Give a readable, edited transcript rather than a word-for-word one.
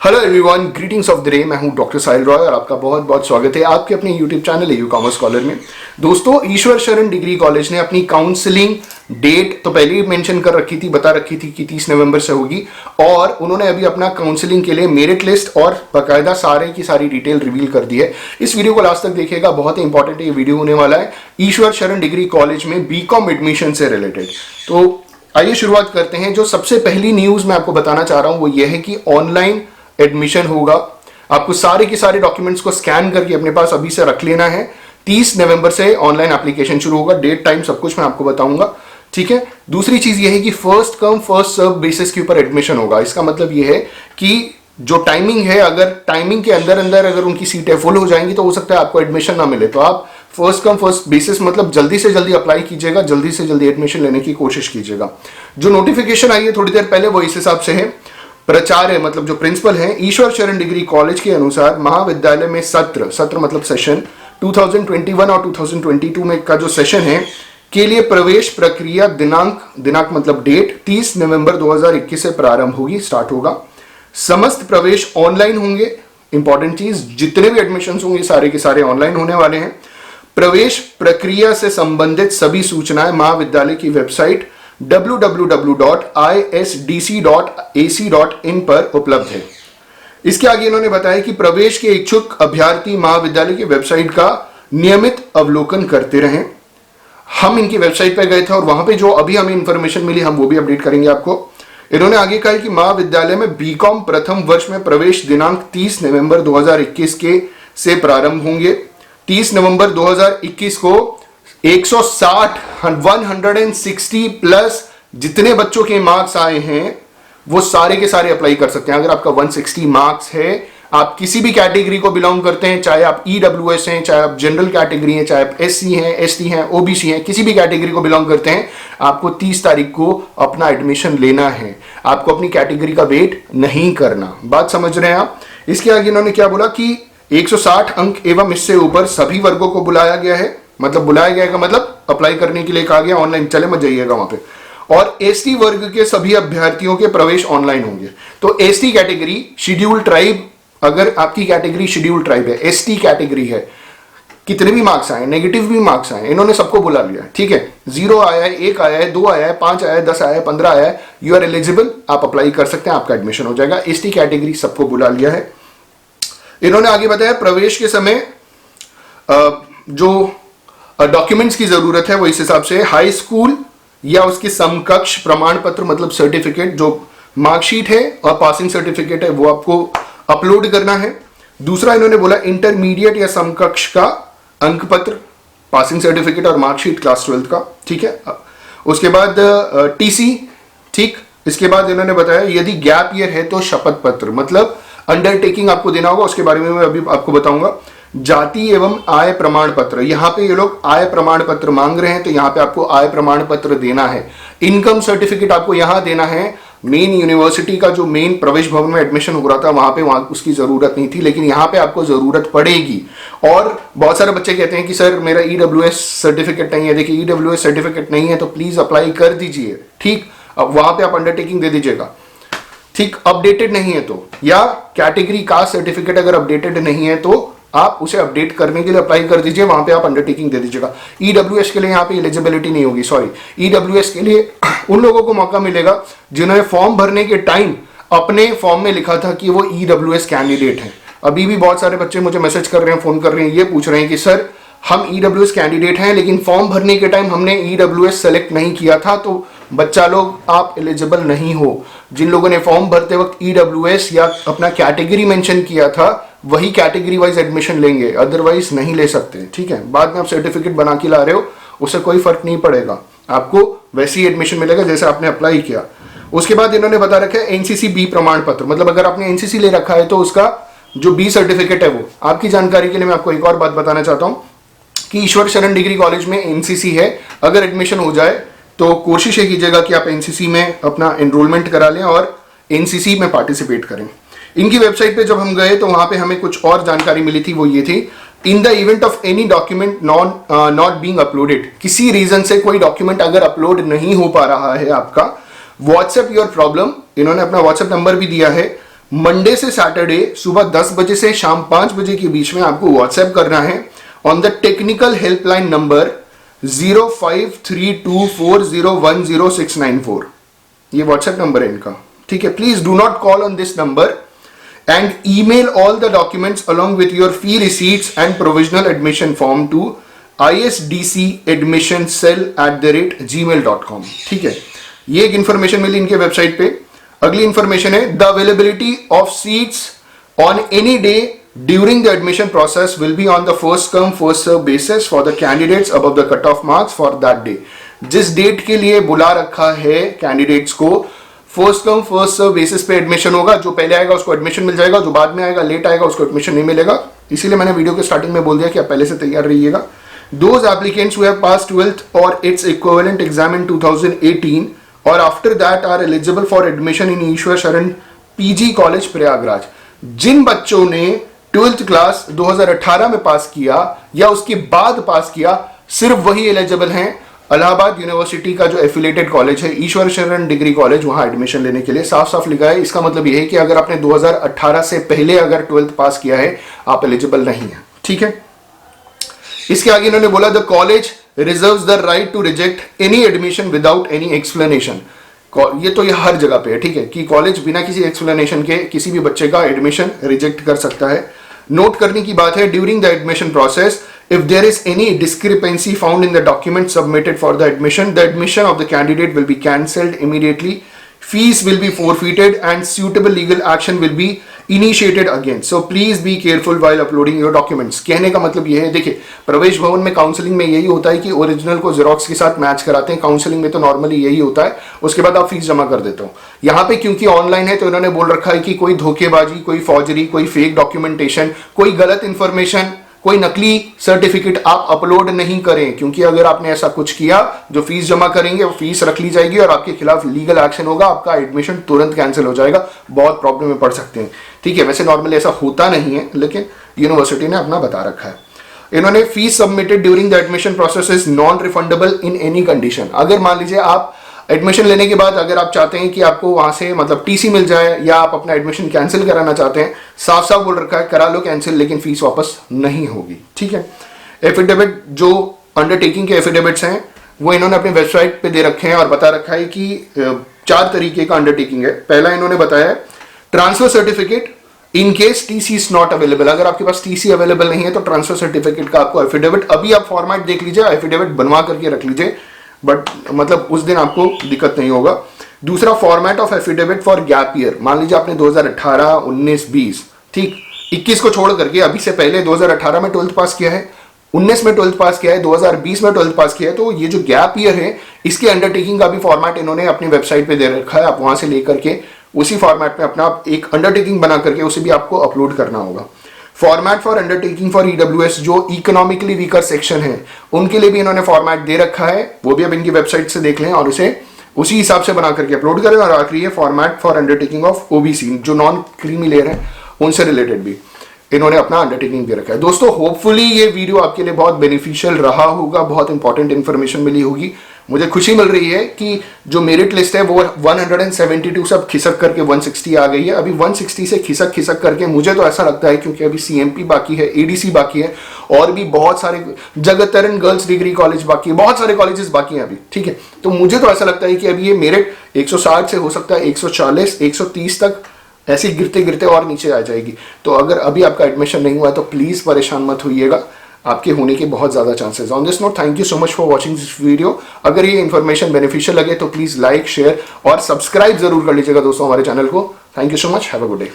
Hello everyone, greetings of the day. मैं हूं doctor साहिल रॉय और आपका बहुत बहुत स्वागत है आपके अपने YouTube channel you commerce scholar में। दोस्तों, ईश्वर शरण डिग्री कॉलेज ने अपनी काउंसलिंग डेट तो पहले ही मेंशन कर रखी थी, बता रखी थी कि 30 नवंबर से होगी, और उन्होंने अभी अपना काउंसलिंग के लिए मेरिट लिस्ट और बाकायदा सारे की सारी डिटेल रिवील कर दी है। इस वीडियो को लास्ट तक देखिएगा, बहुत ही इंपॉर्टेंट ये वीडियो होने वाला है ईश्वर शरण डिग्री कॉलेज में बीकॉम एडमिशन से रिलेटेड। तो आइए शुरुआत करते हैं। जो सबसे पहली न्यूज मैं आपको बताना चाह रहा हूं वो ये है कि ऑनलाइन एडमिशन होगा। आपको सारे के सारे डॉक्यूमेंट्स को स्कैन करके अपने पास अभी से रख लेना है। 30 नवंबर से ऑनलाइन एप्लीकेशन शुरू होगा। डेट टाइम सब कुछ मैं आपको बताऊंगा, ठीक है। दूसरी चीज ये है कि first come first serve basis के ऊपर एडमिशन होगा। इसका मतलब ये है कि जो टाइमिंग है, अगर टाइमिंग के अंदर अंदर अगर उनकी सीटें फुल हो जाएंगी तो हो सकता है आपको एडमिशन ना मिले। तो आप फर्स्ट कम फर्स्ट बेसिस मतलब जल्दी से जल्दी अप्लाई कीजिएगा, जल्दी से जल्दी एडमिशन लेने की कोशिश कीजिएगा। जो नोटिफिकेशन आई है थोड़ी देर पहले वो इस हिसाब से है। प्राचार्य मतलब जो प्रिंसिपल हैं ईश्वर शरण डिग्री कॉलेज के अनुसार महाविद्यालय में सत्र मतलब सेशन 2021 और 2022 में का जो सेशन है के लिए प्रवेश प्रक्रिया दिनांक मतलब डेट 30 नवंबर 2021 से प्रारंभ होगी, स्टार्ट होगा। समस्त प्रवेश ऑनलाइन होंगे। इंपॉर्टेंट चीज, जितने भी एडमिशन होंगे सारे के सारे ऑनलाइन होने वाले हैं। प्रवेश प्रक्रिया से संबंधित सभी सूचनाएं महाविद्यालय की वेबसाइट www.isdc.ac.in पर उपलब्ध है। इसके आगे इन्होंने बताया कि प्रवेश के इच्छुक अभ्यर्थी महाविद्यालय की वेबसाइट का नियमित अवलोकन करते रहें। हम इनकी वेबसाइट पर गए थे और वहां पे जो अभी हमें इंफॉर्मेशन मिली हम वो भी अपडेट करेंगे आपको। इन्होंने आगे कहा कि महाविद्यालय में बीकॉम प्रथम वर्ष में प्रवेश दिनांक 30 नवंबर 2021 के से प्रारंभ होंगे। 30 नवंबर 2021 को 160 प्लस जितने बच्चों के मार्क्स आए हैं वो सारे के सारे अप्लाई कर सकते हैं। अगर आपका 160 मार्क्स है, आप किसी भी कैटेगरी को बिलोंग करते हैं, चाहे आप ईडब्ल्यूएस हैं, चाहे आप जनरल कैटेगरी हैं, चाहे आप एससी हैं, एसटी हैं, ओबीसी हैं, किसी भी कैटेगरी को बिलोंग करते हैं, आपको 30 तारीख को अपना एडमिशन लेना है। आपको अपनी कैटेगरी का वेट नहीं करना। बात समझ रहे हैं आप। इसके आगे इन्होंने क्या बोला कि 160 अंक एवं इससे ऊपर सभी वर्गों को बुलाया गया है। मतलब बुलाया गया का मतलब अप्लाई करने के लिए कहा गया, ऑनलाइन चले मत जाइएगा वहां पे। और एसटी वर्ग के सभी अभ्यर्थियों के प्रवेश ऑनलाइन होंगे। तो एसटी कैटेगरी, शेड्यूल ट्राइब, अगर आपकी कैटेगरी शेड्यूल ट्राइब है, एसटी कैटेगरी है, कितने भी मार्क्स आए, नेगेटिव भी मार्क्स आए, इन्होंने सबको बुला लिया, ठीक है। 0 आया है, 1 आया है, 2 आया है, 5 आया है, 10 आया है, 15 आया है, यू आर एलिजिबल, आप अप्लाई कर सकते हैं, आपका एडमिशन हो जाएगा। एसटी कैटेगरी सबको बुला लिया है। इन्होंने आगे बताया प्रवेश के समय जो डॉक्यूमेंट्स की जरूरत है वो इस हिसाब से हाई स्कूल या उसके समकक्ष प्रमाण पत्र मतलब सर्टिफिकेट, जो मार्कशीट है और पासिंग सर्टिफिकेट है वो आपको अपलोड करना है। दूसरा इन्होंने बोला इंटरमीडिएट या समकक्ष का अंक पत्र, पासिंग सर्टिफिकेट और मार्कशीट क्लास 12 का, ठीक है। उसके बाद टीसी, ठीक। इसके बाद इन्होंने बताया यदि गैप ईयर है तो शपथ पत्र मतलब अंडरटेकिंग आपको देना होगा, उसके बारे में मैं अभी आपको बताऊंगा। जाति एवं आय प्रमाण पत्र, यहां पे ये लोग आय प्रमाण पत्र मांग रहे हैं तो यहां पे आपको आय प्रमाण पत्र देना है। इनकम सर्टिफिकेट आपको यहां देना है। मेन यूनिवर्सिटी का जो मेन प्रवेश भवन में एडमिशन हो रहा था वहां उसकी जरूरत नहीं थी, लेकिन यहां पे आपको जरूरत पड़ेगी। और बहुत सारे बच्चे कहते हैं कि सर मेरा ईडब्ल्यूएस सर्टिफिकेट नहीं है। देखिए, ईडब्ल्यूएस सर्टिफिकेट नहीं है तो प्लीज अप्लाई कर दीजिए, ठीक। अब वहां पे आप अंडरटेकिंग दे दीजिएगा, ठीक। अपडेटेड नहीं है तो, या कैटेगरी कास्ट सर्टिफिकेट अगर अपडेटेड नहीं है तो आप उसे अपडेट करने के लिए अप्लाई कर दीजिए, वहां पे आप अंडरटेकिंग दे दीजिएगा। ईडब्ल्यूएस के लिए यहाँ पे एलिजिबिलिटी नहीं होगी, सॉरी। ईडब्ल्यूएस के लिए उन लोगों को मौका मिलेगा जिन्होंने फॉर्म भरने के टाइम अपने फॉर्म में लिखा था कि वो ईडब्ल्यूएस कैंडिडेट है। अभी भी बहुत सारे बच्चे मुझे मैसेज कर रहे हैं, फोन कर रहे हैं, ये पूछ रहे हैं कि सर हम ईडब्ल्यूएस कैंडिडेट हैं लेकिन फॉर्म भरने के टाइम हमने ईडब्ल्यूएस सेलेक्ट नहीं किया था। तो बच्चा लोग आप एलिजिबल नहीं हो। जिन लोगों ने फॉर्म भरते वक्त ईडब्ल्यूएस या अपना कैटेगरी मेंशन किया था वही कैटेगरी वाइज एडमिशन लेंगे, अदरवाइज नहीं ले सकते, ठीक है। बाद में आप सर्टिफिकेट बना के ला रहे हो, उससे कोई फर्क नहीं पड़ेगा, आपको वैसे ही एडमिशन मिलेगा जैसे आपने अप्लाई किया। उसके बाद इन्होंने बता रखा है एनसीसी बी प्रमाण पत्र, मतलब अगर आपने एनसीसी ले रखा है तो उसका जो बी सर्टिफिकेट है वो। आपकी जानकारी के लिए मैं आपको एक और बात बताना चाहता हूं कि ईश्वर शरण डिग्री कॉलेज में एनसीसी है। अगर एडमिशन हो जाए तो कोशिश ये कीजिएगा कि आप एनसीसी में अपना एनरोलमेंट करा लें और एनसीसी में पार्टिसिपेट करें। इनकी वेबसाइट पे जब हम गए तो वहां पे हमें कुछ और जानकारी मिली थी, वो ये थी in the event of any document not being uploaded, किसी रीजन से कोई डॉक्यूमेंट अगर अपलोड नहीं हो पा रहा है आपका, व्हाट्सएप योर प्रॉब्लम, इन्होंने अपना व्हाट्सएप नंबर भी दिया है मंडे से सैटरडे सुबह 10 बजे से शाम 5 बजे के बीच में आपको व्हाट्सएप करना है on the technical helpline number 053240106994। ये व्हाट्सएप नंबर है इनका, ठीक है। Please do not call on this number and email all the documents along with your fee receipts and provisional admission form to isdcadmissioncell@gmail.com, ठीक है। ये एक इंफॉर्मेशन मिली इनके वेबसाइट पे। अगली इंफॉर्मेशन है the availability of seats on any day during the admission process will be on the first come first serve basis for the candidates above the cut off marks for that day. जिस date के लिए बुला रखा है candidates को, first come first serve basis पे admission होगा। जो पहले आएगा उसको एडमिशन मिल जाएगा, जो बाद में आएगा लेट आएगा उसको एडमिशन नहीं मिलेगा। इसीलिए मैंने वीडियो के स्टार्टिंग में बोल दिया कि आप पहले से तैयार रहिएगा। Those applicants who have passed 12th or its equivalent exam in 2018 or after that are eligible for admission in ईश्वर शरण PG कॉलेज प्रयागराज। जिन बच्चों ने 12th क्लास 2018 में पास किया या उसके बाद पास किया, सिर्फ वही एलिजिबल हैं। इलाहाबाद यूनिवर्सिटी का जो एफिलेटेड कॉलेज है ईश्वर शरण डिग्री कॉलेज, वहां एडमिशन लेने के लिए साफ साफ लिखा है। इसका मतलब यह है कि अगर आपने 2018 से पहले अगर 12th पास किया है, आप एलिजिबल नहीं है, ठीक है। इसके आगे इन्होंने बोला the college reserves the right to reject any admission without any explanation. ये तो ये हर जगह पे है, ठीक है, कि कॉलेज बिना किसी एक्सप्लेनेशन के किसी भी बच्चे का एडमिशन रिजेक्ट कर सकता है। नोट करने की बात है, during the admission process if there is any discrepancy found in the document submitted for the admission of the candidate will be cancelled immediately, fees will be forfeited and suitable legal action will be initiated again, so please be careful while uploading your documents। कहने का मतलब ये है, देखिए प्रवेश भवन में counselling में यही होता है कि ओरिजिनल को जेरोक्स के साथ मैच कराते हैं। काउंसलिंग में तो नॉर्मली यही होता है, उसके बाद आप फीस जमा कर देते हो। यहाँ पे क्योंकि ऑनलाइन है तो इन्होंने बोल रखा है कि कोई धोखेबाजी, कोई फॉर्जरी, कोई फेक डॉक्यूमेंटेशन, कोई गलत इंफॉर्मेशन, कोई नकली सर्टिफिकेट आप अपलोड नहीं करें, क्योंकि अगर आपने ऐसा कुछ किया, जो फीस जमा करेंगे वो फीस रख ली जाएगी और आपके खिलाफ लीगल एक्शन होगा, आपका एडमिशन तुरंत कैंसिल हो जाएगा, बहुत प्रॉब्लम में पड़ सकते हैं, ठीक है। वैसे नॉर्मली ऐसा होता नहीं है, लेकिन यूनिवर्सिटी ने अपना बता रखा है। इन्होंने fees submitted during the admission process is non refundable in any condition. अगर मान लीजिए आप एडमिशन लेने के बाद अगर आप चाहते हैं कि आपको वहां से मतलब टीसी मिल जाए या आप अपना एडमिशन कैंसिल कराना चाहते हैं, साफ साफ बोल रखा है करा लो कैंसिल, लेकिन फीस वापस नहीं होगी, ठीक है। एफिडेविट जो अंडरटेकिंग के एफिडेविट्स हैं वो इन्होंने अपनी वेबसाइट पे दे रखे हैं और बता रखा है कि 4 तरीके का अंडरटेकिंग है। पहला इन्होंने बताया transfer certificate in case TC is not available. अगर आपके पास टीसी अवेलेबल नहीं है तो ट्रांसफर सर्टिफिकेट का आपको एफिडेविट, अभी आप फॉर्मेट देख लीजिए, एफिडेविट बनवा करके रख लीजिए, बट मतलब उस दिन आपको दिक्कत नहीं होगा। दूसरा format of affidavit for gap year. मान लीजिए आपने 2018, 19, 20, ठीक, 21 को छोड़ करके अभी से पहले 2018 में 12th पास किया है, 19 में 12th पास किया है, 2020 में 12th पास किया है, तो ये जो गैप ईयर है इसके अंडरटेकिंग का भी फॉर्मेट इन्होंने अपनी वेबसाइट पे दे रखा है। आप वहां से लेकर के उसी फॉर्मेट में अपना एक अंडरटेकिंग बना करके उसे भी आपको अपलोड करना होगा। Format for undertaking for EWS, जो इकोनॉमिकली वीकर सेक्शन है उनके लिए भी इन्होंने फॉर्मेट दे रखा है, वो भी अब इनकी वेबसाइट से देख लें और उसे उसी हिसाब से बना करके अपलोड करें। और आखिरी है format for undertaking of OBC, जो नॉन क्रीमी लेयर है उनसे रिलेटेड भी इन्होंने अपना अंडरटेकिंग दे रखा है। दोस्तों होपफुली ये वीडियो आपके लिए बहुत बेनिफिशियल रहा होगा, बहुत इंपॉर्टेंट इंफॉर्मेशन मिली होगी। मुझे खुशी मिल रही है कि जो मेरिट लिस्ट है वो 172 सब खिसक करके 160 आ गई है। अभी 160 से खिसक करके मुझे तो ऐसा लगता है, क्योंकि अभी सीएमपी बाकी है, एडीसी बाकी है और भी बहुत सारे जगतरन गर्ल्स डिग्री कॉलेज बाकी है, बहुत सारे कॉलेजेस बाकी हैं अभी, ठीक है। तो मुझे तो ऐसा लगता है कि अभी ये मेरिट 160 से हो सकता है 140, 130 तक ऐसे गिरते गिरते और नीचे आ जाएगी। तो अगर अभी आपका एडमिशन नहीं हुआ है तो प्लीज परेशान मत होइएगा, आपके होने के बहुत ज्यादा chances. On this note, thank you so much for watching this video. अगर ये इन्फॉर्मेशन बेनिफिशियल लगे तो प्लीज लाइक, शेयर और सब्सक्राइब जरूर कर लीजिएगा दोस्तों हमारे चैनल को। Thank you so much, have a good day.